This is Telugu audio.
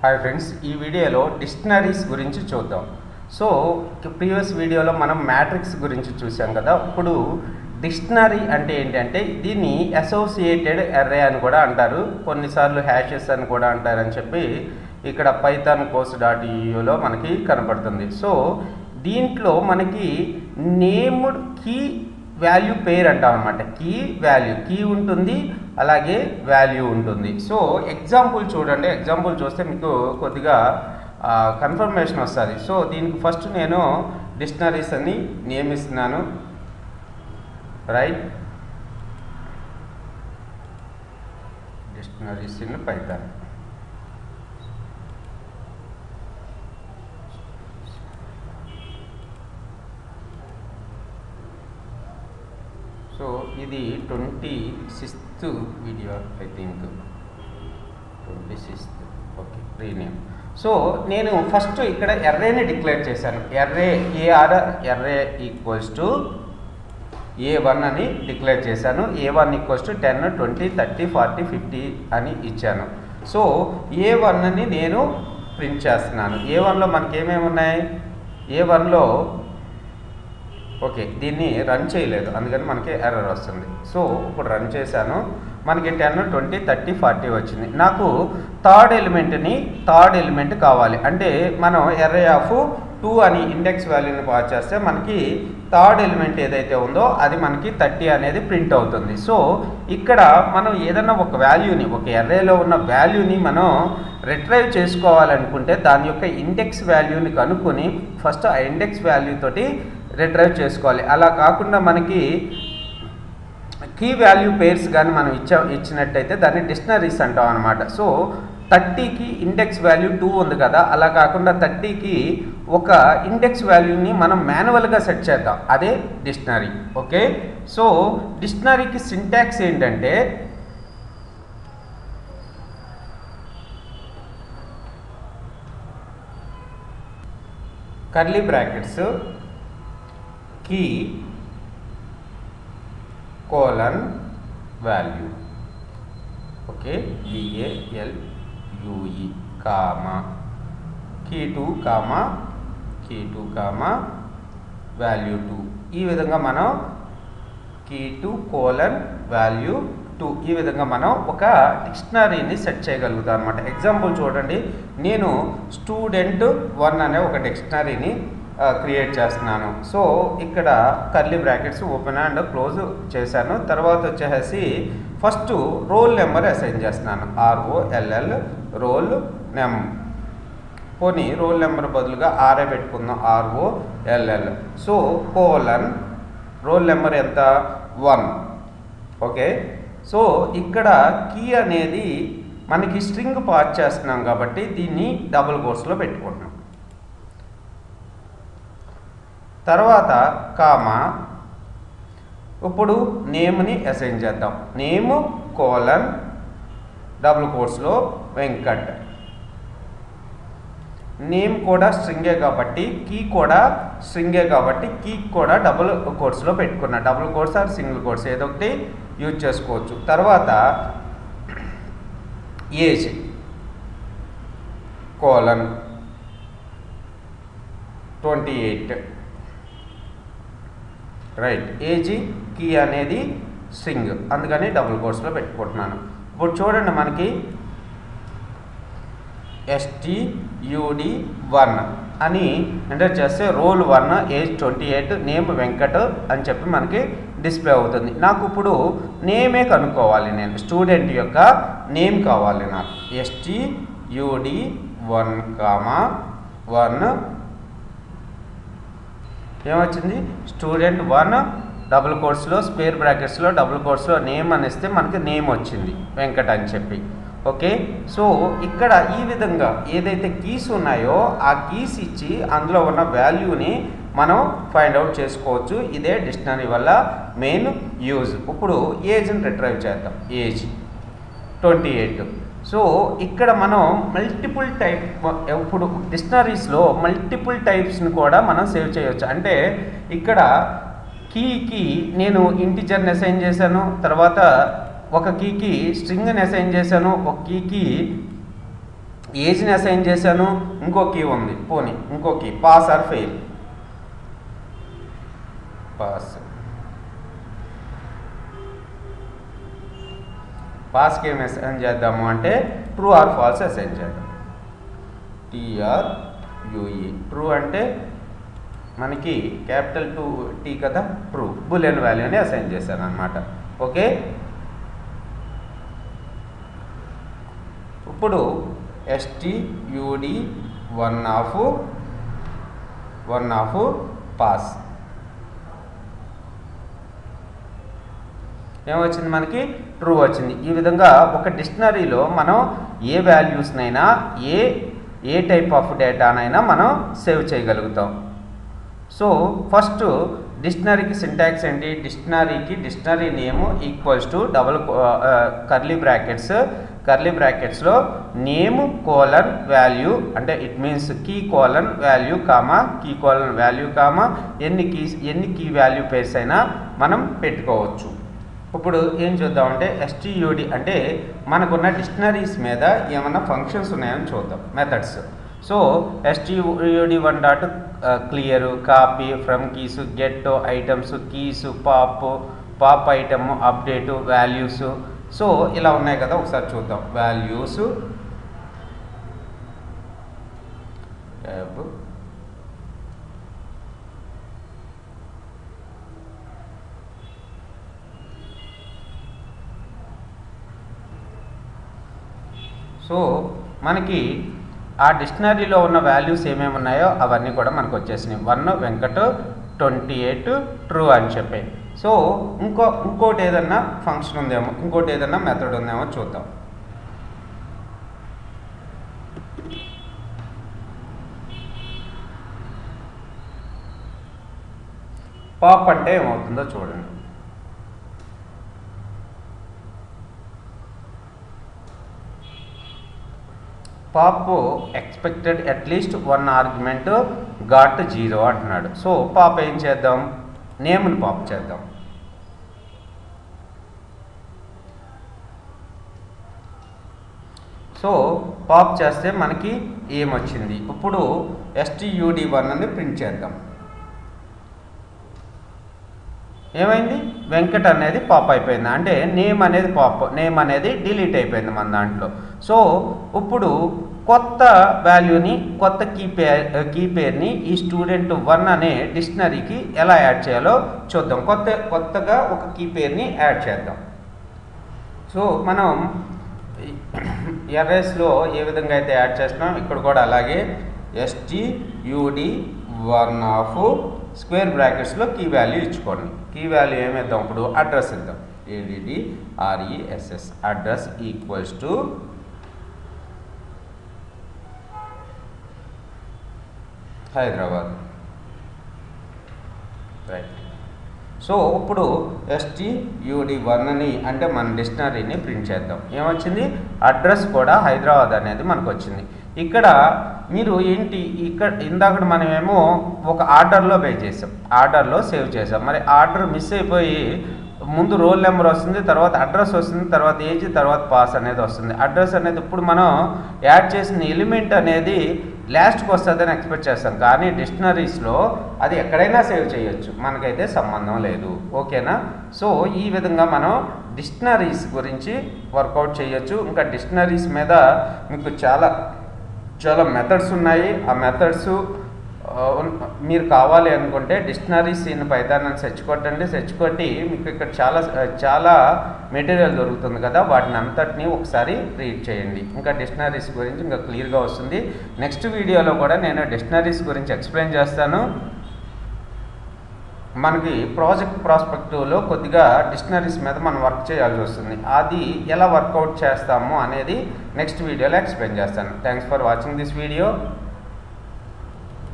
హాయ్ ఫ్రెండ్స్, ఈ వీడియోలో డిక్షనరీస్ గురించి చూద్దాం. సో ప్రీవియస్ వీడియోలో మనం మ్యాట్రిక్స్ గురించి చూసాం కదా. ఇప్పుడు డిక్షనరీ అంటే ఏంటంటే దీన్ని అసోసియేటెడ్ అర్రే అని కూడా అంటారు, కొన్నిసార్లు హ్యాషెస్ అని కూడా అంటారని చెప్పి ఇక్కడ పైథాన్ కోర్స్.యూలో మనకి కనపడుతుంది. సో దీంట్లో మనకి నేమ్డ్ కీ వాల్యూ పేర్ అంటాం అనమాట. కీ వాల్యూ, కీ ఉంటుంది, అలాగే వాల్యూ ఉంటుంది. సో ఎగ్జాంపుల్ చూడండి, ఎగ్జాంపుల్ చూస్తే మీకు కొద్దిగా కన్ఫర్మేషన్ వస్తుంది. సో దీనికి ఫస్ట్ నేను డిక్షనరీస్ అని నియమిస్తున్నాను. Right, dictionaries in Python. So ఇది 26th video, I think 26th. Okay, rename. So నేను ఫస్ట్ ఇక్కడ ఎర్రేని డిక్లేర్ చేశాను. ఎర్రే ఈక్వల్స్ టు A1 అని డిక్లేర్ చేశాను. A1 ఈక్వల్స్ టు 10, 20, 30, 40, 50 అని ఇచ్చాను. సో A1ని నేను ప్రింట్ చేస్తున్నాను. A1లో మనకి ఏమేమి ఉన్నాయి? A1లో ఓకే, దీన్ని రన్ చేయలేదు, అందుకని మనకి ఎర్రర్ వస్తుంది. సో ఇప్పుడు రన్ చేశాను, మనకి 10, 20, 30, 40 వచ్చింది. నాకు థర్డ్ ఎలిమెంట్ కావాలి. అంటే మనం ఎర్రే ఆఫ్ 2 అని ఇండెక్స్ వాల్యూని పాస్ చేస్తే మనకి థర్డ్ ఎలిమెంట్ ఏదైతే ఉందో అది మనకి 30 అనేది ప్రింట్ అవుతుంది. సో ఇక్కడ మనం ఏదన్నా ఒక వాల్యూని, ఒక ఎర్రేలో ఉన్న వాల్యూని మనం రిట్రైవ్ చేసుకోవాలనుకుంటే దాని యొక్క ఇండెక్స్ వాల్యూని కనుక్కొని ఫస్ట్ ఆ ఇండెక్స్ వాల్యూ తోటి రిట్రైవ్ చేసుకోవాలి. అలా కాకుండా మనకి కీ వాల్యూ పేర్స్ కానీ మనం ఇచ్చినట్టయితే దాన్ని డిక్షనరీస్ అంటాం అనమాట. సో 30కి ఇండెక్స్ వాల్యూ 2 ఉంది కదా, అలా కాకుండా 30కి ఒక ఇండెక్స్ వాల్యూని మనం మాన్యువల్గా సెట్ చేద్దాం, అదే డిక్షనరీ. ఓకే, సో డిక్షనరీకి సింటాక్స్ ఏంటంటే curly brackets key colon value, okay, VALUE comma key2 value 2. ఈ విధంగా మనం key2 వాల్యూ 2 ఈ విధంగా మనం ఒక డిక్షనరీని సెట్ చేయగలుగుతాం అనమాట. ఎగ్జాంపుల్ చూడండి, నేను student1 అనే ఒక డిక్షనరీని క్రియేట్ చేస్తున్నాను. సో ఇక్కడ curly brackets open and close చేశాను. తర్వాత వచ్చేసి ఫస్ట్ రోల్ నెంబర్ అసైన్ చేస్తున్నాను. ROLL రోల్ నెమ్. పోనీ రోల్ నెంబర్ బదులుగా ఆర్ఏ పెట్టుకుందాం, ROLL. So colon roll number ఎంత? 1. ఓకే, సో ఇక్కడ కీ అనేది మనకి స్ట్రింగ్ పాస్ చేస్తున్నాం కాబట్టి దీన్ని డబుల్ కోట్స్లో పెట్టుకుంటున్నాం. తర్వాత కామా, ఇప్పుడు నేమ్ని అసైన్ చేద్దాం. నేమ్ కోలన్ డబుల్ కోట్స్లో వెంకట్. నేమ్ కూడా స్ట్రింగే కాబట్టి, కీ కూడా స్ట్రింగే కాబట్టి కీ కూడా డబుల్ కోట్స్లో పెట్టుకున్నా. Double quotes or single quotes ఏదో ఒకటి యూజ్ చేసుకోవచ్చు. తర్వాత age colon 28. Right, age key అనేది స్ట్రింగ్, అందుకని డబుల్ కోట్స్లో పెట్టుకుంటున్నాను. ఇప్పుడు చూడండి, మనకి STUD1 అని ఎంటర్ చేస్తే రోల్ 1, ఏజ్ 28, నేమ్ వెంకట్ అని చెప్పి మనకి డిస్ప్లే అవుతుంది. నాకు ఇప్పుడు నేమే కనుక్కోవాలి, నేను స్టూడెంట్ యొక్క నేమ్ కావాలి నాకు. STUD1, 1 ఏమొచ్చింది? student1 డబుల్ కోట్స్లో స్పేర్ బ్రాకెట్స్లో డబుల్ కోట్స్లో నేమ్ అని ఇస్తే మనకి నేమ్ వచ్చింది, వెంకట్ అని చెప్పి. ఓకే, సో ఇక్కడ ఈ విధంగా ఏదైతే కీస్ ఉన్నాయో ఆ కీస్ ఇచ్చి అందులో ఉన్న వాల్యూని మనం ఫైండ్ అవుట్ చేసుకోవచ్చు. ఇదే డిక్షనరీ వల్ల మెయిన్ యూజ్. ఇప్పుడు ఏజ్ని రిట్రైవ్ చేద్దాం. ఏజ్ 28. సో ఇక్కడ మనం మల్టిపుల్ టైప్, ఇప్పుడు డిక్షనరీస్లో మల్టిపుల్ టైప్స్ని కూడా మనం సేవ్ చేయవచ్చు. అంటే ఇక్కడ కీకి నేను ఇంటిజర్ని అసైన్ చేశాను, తర్వాత ఒక కీకి స్ట్రింగ్ని అసైన్ చేశాను, ఒక కీకి ఏజ్ని అసైన్ చేశాను, ఇంకో కీ ఉంది, పోనీ ఇంకో కీ పాస్ ఆర్ ఫెయిల్. పాస్కి ఏమి అసైన్ చేద్దాము అంటే ట్రూ ఆర్ ఫాల్స్ అసైన్ చేద్దాం. TRUE ట్రూ అంటే మనకి క్యాపిటల్ T కదా, ట్రూ బూలియన్ వాల్యూని అసైన్ చేశాను అనమాట. ఓకే, ఇప్పుడు STUD వన్ ఆఫ్ పాస్ ఏమొచ్చింది, మనకి ట్రూ వచ్చింది. ఈ విధంగా ఒక డిక్షనరీలో మనం ఏ వాల్యూస్నైనా ఏ టైప్ ఆఫ్ డేటానైనా మనం సేవ్ చేయగలుగుతాం. సో ఫస్ట్ డిక్షనరీకి సింటాక్స్ ఏంటి, dictionary name equals to curly బ్రాకెట్స్లో నేమ్ కోలన్ వాల్యూ, అంటే it means key colon value comma ఎన్ని కీ వాల్యూ పేర్స్ అయినా మనం పెట్టుకోవచ్చు. ఇప్పుడు ఏం చూద్దామంటే STUD అంటే మనకున్న డిక్షనరీస్ మీద ఏమైనా ఫంక్షన్స్ ఉన్నాయని చూద్దాం, methods. So STUD1 dot clear, copy from keys, get items, keys, pop item, update, values. So ఇలా ఉన్నాయి కదా, ఒకసారి చూద్దాం. వాల్యూస్ ట్యాబ్, సో మనకి ఆ డిక్షనరీలో ఉన్న వాల్యూస్ ఏమేమి ఉన్నాయో అవన్నీ కూడా మనకు వచ్చేసినాయి. 1 వెంకట్, 28 ట్రూ అని చెప్పి. సో ఇంకోటి ఏదన్నా ఫంక్షన్ ఉందేమో, ఇంకోటి ఏదన్నా మెథడ్ ఉందేమో చూద్దాం. పాప్ అంటే ఏమవుతుందో చూడండి. Pop expected at least 1 argument got 0 అంటున్నాడు. సో పాప్ ఏం చేద్దాం, నేమ్ని పాప్ చేద్దాం. సో పాప్ చేస్తే మనకి ఏమొచ్చింది, ఇప్పుడు STUD1 అని ప్రింట్ చేద్దాం. ఏమైంది, వెంకట్ అనేది పాప్ అయిపోయింది, అంటే నేమ్ అనేది డిలీట్ అయిపోయింది మన దాంట్లో. సో ఇప్పుడు కొత్త వాల్యూని, కొత్త కీ పేర్ని ఈ student1 అనే డిక్షనరీకి ఎలా యాడ్ చేయాలో చూద్దాం. కొత్తగా ఒక కీ పేర్ని యాడ్ చేద్దాం. సో మనం ఎర్రేస్లో ఏ విధంగా అయితే యాడ్ చేస్తున్నాం, ఇక్కడ కూడా అలాగే STUD1 ఆఫ్ స్క్వేర్ బ్రాకెట్స్లో కీ వాల్యూ ఇచ్చుకోండి. కీ వాల్యూ ఏమిద్దాం, ఇప్పుడు అడ్రస్ ఇద్దాం. ADDRESS address equals to Hyderabad, right. So ఇప్పుడు STUD1 అని అంటే మన డిక్షనరీని ప్రింట్ చేద్దాం. ఏమొచ్చింది, అడ్రస్ కూడా హైదరాబాద్ అనేది మనకు వచ్చింది. ఇక్కడ మీరు ఏంటి, ఇక్కడ ఇందాక మనమేమో ఒక ఆర్డర్లో ఆర్డర్లో సేవ్ చేసాం. మరి ఆర్డర్ మిస్ అయిపోయి ముందు రోల్ నెంబర్ వస్తుంది, తర్వాత అడ్రస్ వస్తుంది, తర్వాత ఏజ్, తర్వాత పాస్ అనేది వస్తుంది. అడ్రస్ అనేది ఇప్పుడు మనం యాడ్ చేసిన ఎలిమెంట్ అనేది లాస్ట్కి వస్తుందని ఎక్స్పెక్ట్ చేస్తాం, కానీ డిక్షనరీస్లో అది ఎక్కడైనా సేవ్ చేయొచ్చు, మనకైతే సంబంధం లేదు. ఓకేనా? సో ఈ విధంగా మనం డిక్షనరీస్ గురించి వర్కౌట్ చేయొచ్చు. ఇంకా డిక్షనరీస్ మీద మీకు చాలా మెథడ్స్ ఉన్నాయి. ఆ మెథడ్స్ మీరు కావాలి అనుకుంటే డిక్షనరీస్ ఇన్ పైథాన్ అని సెర్చ్ కొట్టి మీకు ఇక్కడ చాలా మెటీరియల్ దొరుకుతుంది కదా, వాటిని అంతటినీ ఒకసారి రీడ్ చేయండి. ఇంకా డిక్షనరీస్ గురించి ఇంకా క్లియర్గా వస్తుంది. నెక్స్ట్ వీడియోలో కూడా నేను డిక్షనరీస్ గురించి ఎక్స్ప్లెయిన్ చేస్తాను. మనకి ప్రాజెక్ట్ ప్రాస్పెక్టివ్లో కొద్దిగా డిక్షనరీస్ మీద మనం వర్క్ చేయాల్సి వస్తుంది. అది ఎలా వర్కౌట్ చేస్తాము అనేది నెక్స్ట్ వీడియోలో ఎక్స్ప్లెయిన్ చేస్తాను. Thanks for watching this video.